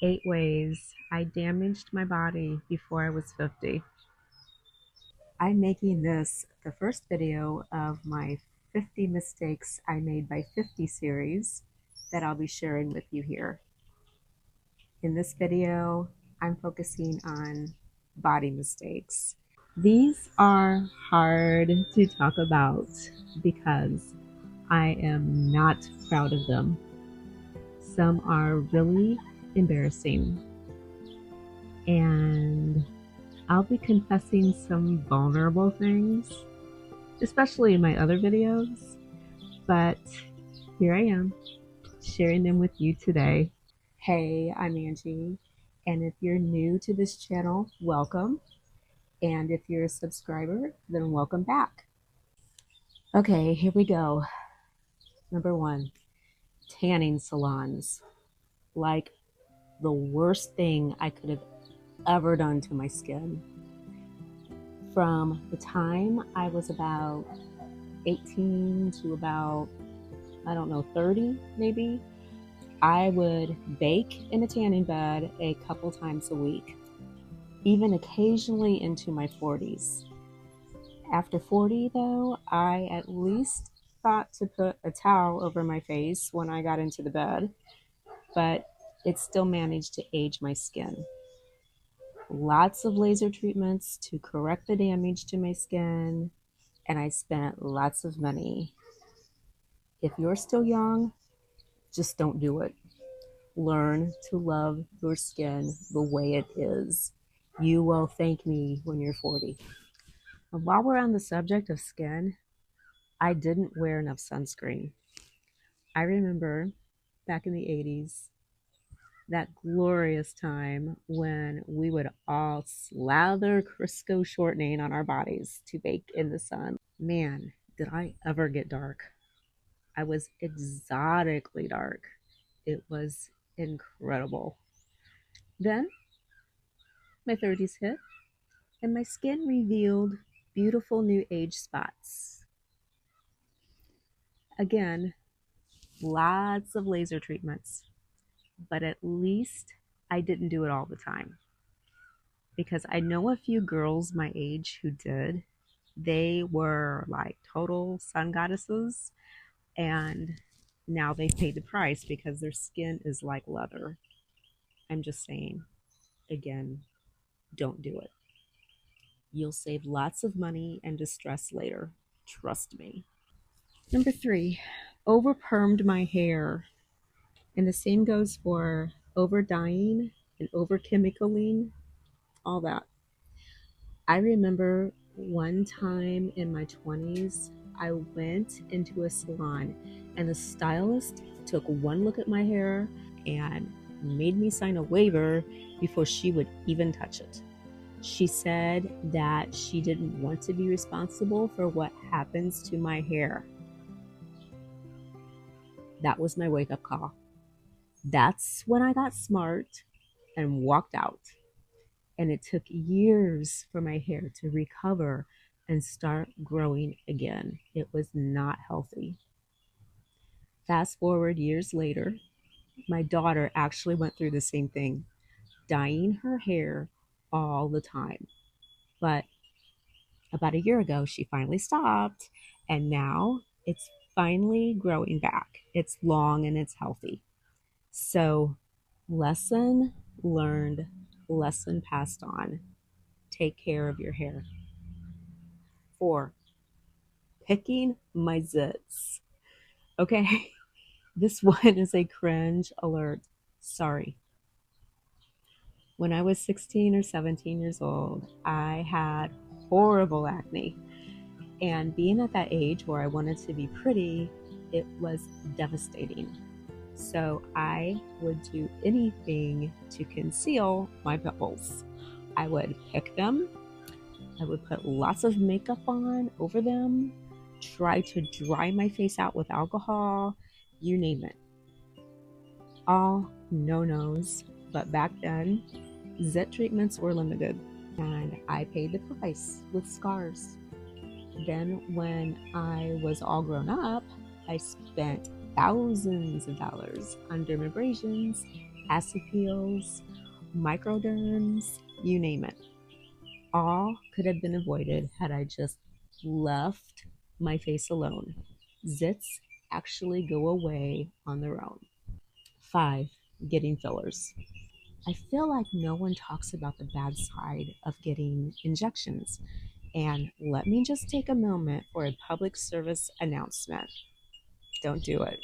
8 ways I damaged my body before I was 50. I'm making this the first video of my 50 mistakes I made by 50 series that I'll be sharing with you here. In this video, I'm focusing on body mistakes. These are hard to talk about because I am not proud of them. Some are really embarrassing, and I'll be confessing some vulnerable things, especially in my other videos, but here I am, sharing them with you today. Hey, I'm Angie, and if you're new to this channel, welcome. And if you're a subscriber, then welcome back. Okay, here we go. Number 1, tanning salons. Like the worst thing I could have ever done to my skin. From the time I was about 18 to about, I don't know, 30 maybe, I would bake in a tanning bed a couple times a week, even occasionally into my 40s. After 40 though, I at least thought to put a towel over my face when I got into the bed, but it still managed to age my skin. Lots of laser treatments to correct the damage to my skin, and I spent lots of money. If you're still young, just don't do it. Learn to love your skin the way it is. You will thank me when you're 40. And while we're on the subject of skin, I didn't wear enough sunscreen. I remember back in the 80s, that glorious time when we would all slather Crisco shortening on our bodies to bake in the sun. Man, did I ever get dark. I was exotically dark. It was incredible. Then my 30s hit, and my skin revealed beautiful new age spots. Again, lots of laser treatments, but at least I didn't do it all the time. Because I know a few girls my age who did. They were like total sun goddesses, and now they've paid the price because their skin is like leather. I'm just saying, again, don't do it. You'll save lots of money and distress later. Trust me. Number 3, overpermed my hair. And the same goes for over dyeing and over chemicaling, all that. I remember one time in my 20s, I went into a salon and the stylist took one look at my hair and made me sign a waiver before she would even touch it. She said that she didn't want to be responsible for what happens to my hair. That was my wake-up call. That's when I got smart and walked out. And it took years for my hair to recover and start growing again. It was not healthy. Fast forward years later, my daughter actually went through the same thing, dyeing her hair all the time. But about a year ago, she finally stopped, and now it's finally growing back. It's long and it's healthy. So, lesson learned, lesson passed on. Take care of your hair. 4, picking my zits. Okay, this one is a cringe alert. Sorry. When I was 16 or 17 years old, I had horrible acne. And being at that age where I wanted to be pretty, it was devastating. So I would do anything to conceal my pimples. I would pick them. I would put lots of makeup on over them, try to dry my face out with alcohol, you name it. All no-nos, but back then, zit treatments were limited, and I paid the price with scars. Then when I was all grown up, I spent thousands of dollars on dermabrasions acid peels, microderms, you name it. All could have been avoided had I just left my face alone. Zits actually go away on their own. 5. Getting fillers. I feel like no one talks about the bad side of getting injections. And let me just take a moment for a public service announcement. Don't do it.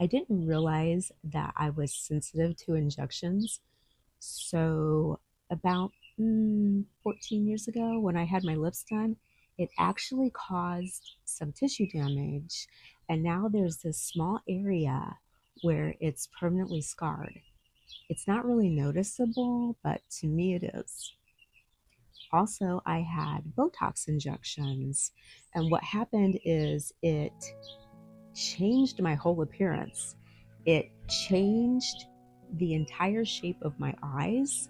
I didn't realize that I was sensitive to injections. So, about 14 years ago, when I had my lips done, it actually caused some tissue damage. And now there's this small area where it's permanently scarred. It's not really noticeable, but to me it is. Also, I had Botox injections, and what happened is it changed my whole appearance. It changed the entire shape of my eyes,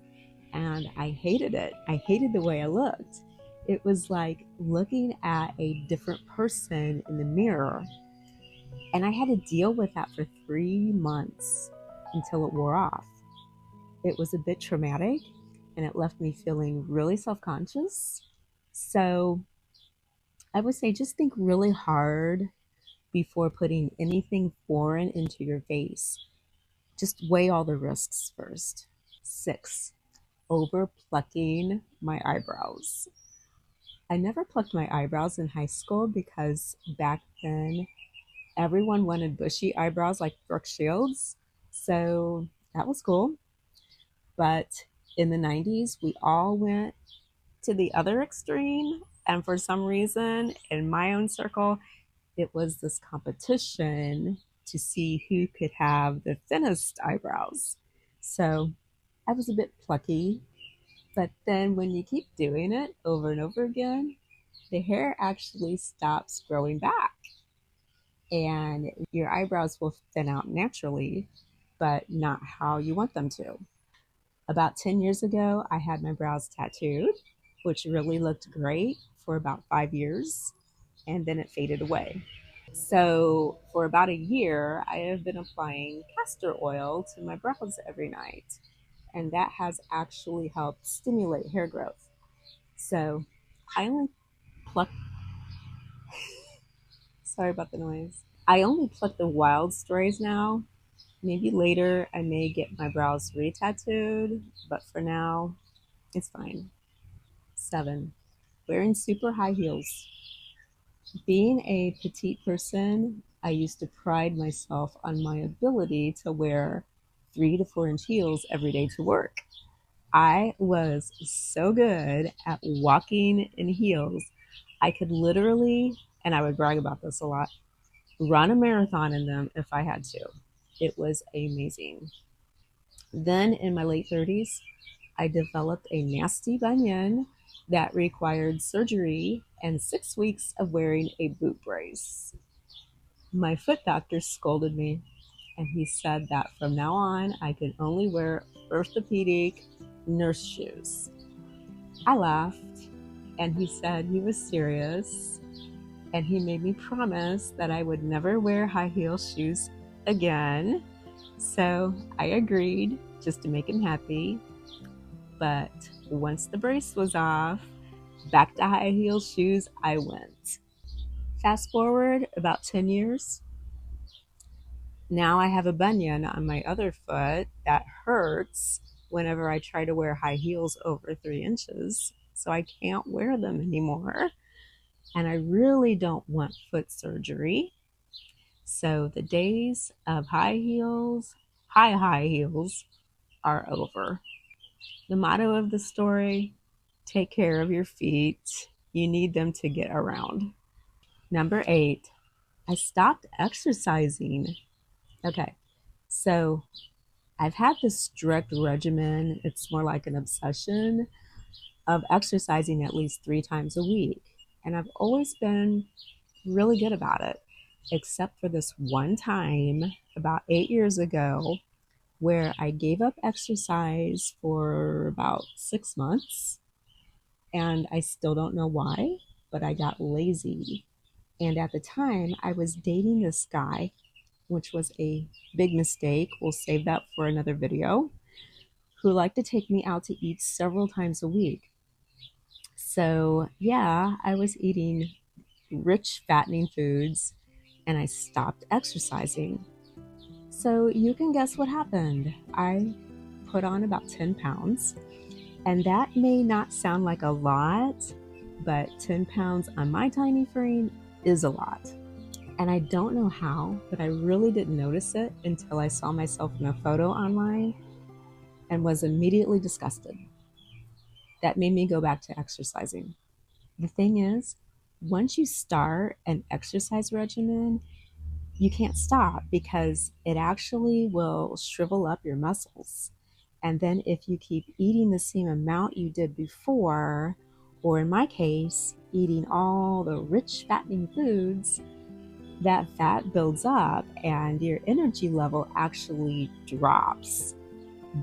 and I hated it. I hated the way I looked. It was like looking at a different person in the mirror, and I had to deal with that for 3 months until it wore off. It was a bit traumatic, and it left me feeling really self-conscious. So I would say just think really hard before putting anything foreign into your face. Just weigh all the risks first. 6. Overplucking my eyebrows. I never plucked my eyebrows in high school because back then everyone wanted bushy eyebrows like Brooke Shields. So that was cool. But in the 90s, we all went to the other extreme. And for some reason, in my own circle, it was this competition to see who could have the thinnest eyebrows. So I was a bit plucky. But then when you keep doing it over and over again, the hair actually stops growing back. And your eyebrows will thin out naturally, but not how you want them to. About 10 years ago, I had my brows tattooed, which really looked great for about 5 years, and then it faded away. So for about a year, I have been applying castor oil to my brows every night, and that has actually helped stimulate hair growth. So I only pluck, sorry about the noise. I only pluck the wild strays now. Maybe later I may get my brows re-tattooed, but for now, it's fine. 7. Wearing super high heels. Being a petite person, I used to pride myself on my ability to wear 3 to 4 inch heels every day to work. I was so good at walking in heels. I could literally, and I would brag about this a lot, run a marathon in them if I had to. It was amazing. Then in my late 30s, I developed a nasty bunion that required surgery and 6 weeks of wearing a boot brace. My foot doctor scolded me, and he said that from now on I could only wear orthopedic nurse shoes. I laughed, and he said he was serious, and he made me promise that I would never wear high heel shoes again. So I agreed just to make him happy. But once the brace was off, back to high heel shoes I went. Fast forward about 10 years. Now I have a bunion on my other foot that hurts whenever I try to wear high heels over 3 inches. So I can't wear them anymore. And I really don't want foot surgery. So the days of high heels, high heels, are over. The motto of the story: take care of your feet. You need them to get around. Number 8, I stopped exercising. Okay, so I've had this strict regimen. It's more like an obsession of exercising at least 3 times a week. And I've always been really good about it, except for this one time about 8 years ago where I gave up exercise for about 6 months, and I still don't know why, but I got lazy. And at the time, I was dating this guy, which was a big mistake. We'll save that for another video. who like to take me out to eat several times a week. So, yeah, I was eating rich, fattening foods and I stopped exercising. So, you can guess what happened. I put on about 10 pounds, and that may not sound like a lot, but 10 pounds on my tiny frame is a lot. And I don't know how, but I really didn't notice it until I saw myself in a photo online and was immediately disgusted. That made me go back to exercising. The thing is, once you start an exercise regimen, you can't stop because it actually will shrivel up your muscles. And then if you keep eating the same amount you did before, or in my case, eating all the rich fattening foods, that fat builds up and your energy level actually drops.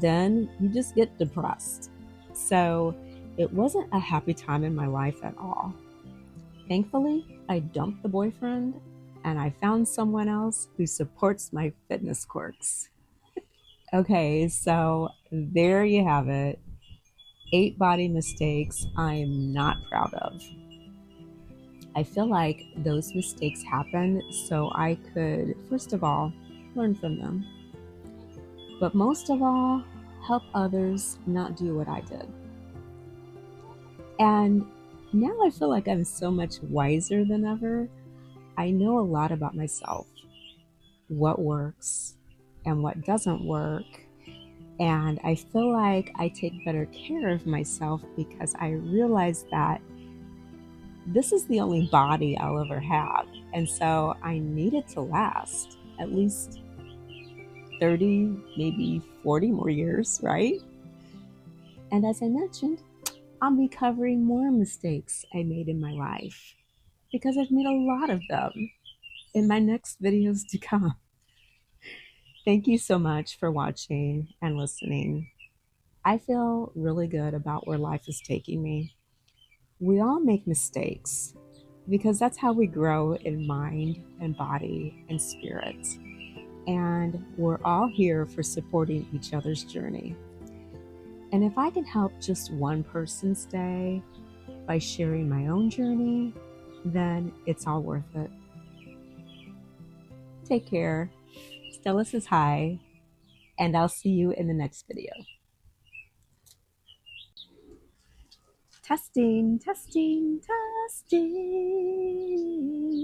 Then you just get depressed. So it wasn't a happy time in my life at all. Thankfully, I dumped the boyfriend and I found someone else who supports my fitness quirks. Okay, so there you have it. 8 body mistakes I am not proud of. I feel like those mistakes happened so I could, first of all, learn from them, but most of all, help others not do what I did. And now I feel like I'm so much wiser than ever. I know a lot about myself, what works and what doesn't work. And I feel like I take better care of myself because I realize that this is the only body I'll ever have. And so I need it to last at least 30, maybe 40 more years, right? And as I mentioned, I'll be covering more mistakes I made in my life because I've made a lot of them in my next videos to come. Thank you so much for watching and listening. I feel really good about where life is taking me. We all make mistakes because that's how we grow in mind and body and spirit. And we're all here for supporting each other's journey. And if I can help just one person stay by sharing my own journey, then it's all worth it. Take care. Stella says hi, and I'll see you in the next video. Testing, testing, testing.